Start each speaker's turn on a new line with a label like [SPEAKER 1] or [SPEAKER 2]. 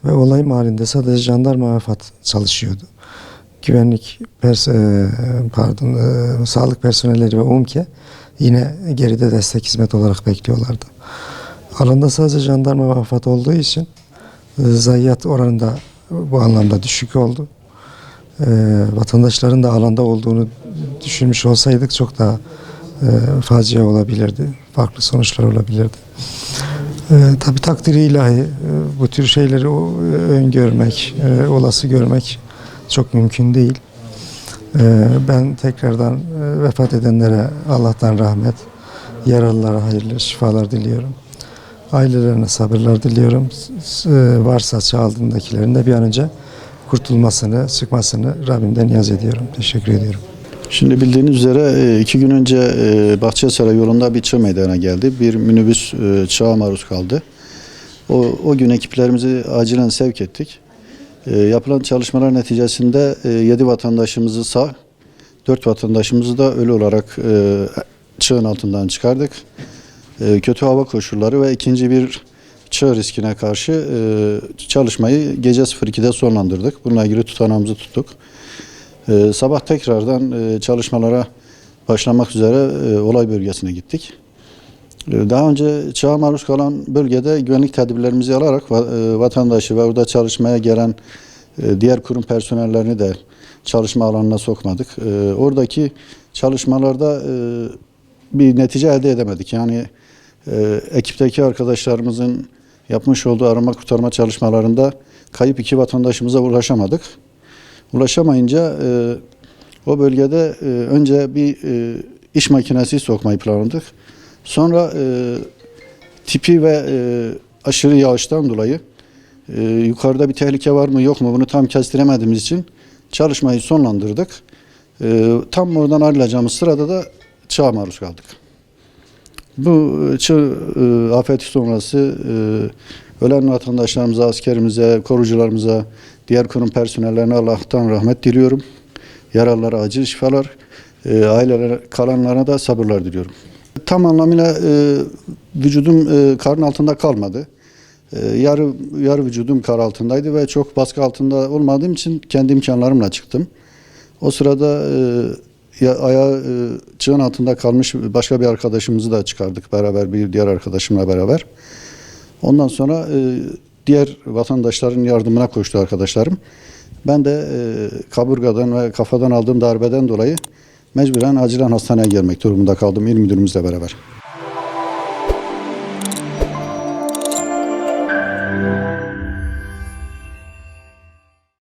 [SPEAKER 1] ve olay mahallinde sadece jandarma ve AFAD çalışıyordu. Güvenlik, sağlık personelleri ve UMKE yine geride destek hizmet olarak bekliyorlardı. Alanda sadece jandarma ve AFAD olduğu için zayiat oranı da bu anlamda düşük oldu. Vatandaşların da alanda olduğunu düşünmüş olsaydık çok daha facia olabilirdi. Farklı sonuçlar olabilirdi. Tabii takdiri ilahi bu tür şeyleri öngörmek, olası görmek çok mümkün değil. Ben tekrardan vefat edenlere Allah'tan rahmet, yaralılara hayırlı şifalar diliyorum. Ailelerine sabırlar diliyorum. Varsa çaldığındakilerin de bir an önce kurtulmasını, çıkmasını Rabbimden niyaz ediyorum. Teşekkür ediyorum.
[SPEAKER 2] Şimdi bildiğiniz üzere 2 gün önce Bahçesaray yolunda bir çığ meydana geldi. Bir minibüs çığa maruz kaldı. O gün ekiplerimizi acilen sevk ettik. Yapılan çalışmalar neticesinde 7 vatandaşımızı sağ, 4 vatandaşımızı da ölü olarak çığın altından çıkardık. Kötü hava koşulları ve ikinci bir çığ riskine karşı çalışmayı gece 02'de sonlandırdık. Bununla ilgili tutanağımızı tuttuk. Sabah tekrardan çalışmalara başlamak üzere olay bölgesine gittik. Daha önce çığa maruz kalan bölgede güvenlik tedbirlerimizi alarak vatandaşı ve orada çalışmaya gelen diğer kurum personellerini de çalışma alanına sokmadık. Oradaki çalışmalarda bir netice elde edemedik. Yani ekipteki arkadaşlarımızın yapmış olduğu arama kurtarma çalışmalarında kayıp 2 vatandaşımıza ulaşamadık. Ulaşamayınca o bölgede önce bir iş makinesi sokmayı planladık. Sonra tipi ve aşırı yağıştan dolayı yukarıda bir tehlike var mı yok mu bunu tam kestiremediğimiz için çalışmayı sonlandırdık. Tam oradan ayrılacağımız sırada da çığa maruz kaldık. Bu çığ afeti sonrası ölen vatandaşlarımıza, askerimize, korucularımıza, diğer kurum personellerine Allah'tan rahmet diliyorum. Yaralılara acil şifalar, ailelere kalanlarına da sabırlar diliyorum. Tam anlamıyla vücudum karın altında kalmadı. Yarı vücudum kar altındaydı ve çok baskı altında olmadığım için kendi imkanlarımla çıktım. O sırada ayağı çığın altında kalmış başka bir arkadaşımızı da çıkardık beraber, bir diğer arkadaşımla beraber. Ondan sonra diğer vatandaşların yardımına koştu arkadaşlarım. Ben de kaburgadan ve kafadan aldığım darbeden dolayı mecburen acilen hastaneye gelmek durumunda kaldım il müdürümüzle beraber.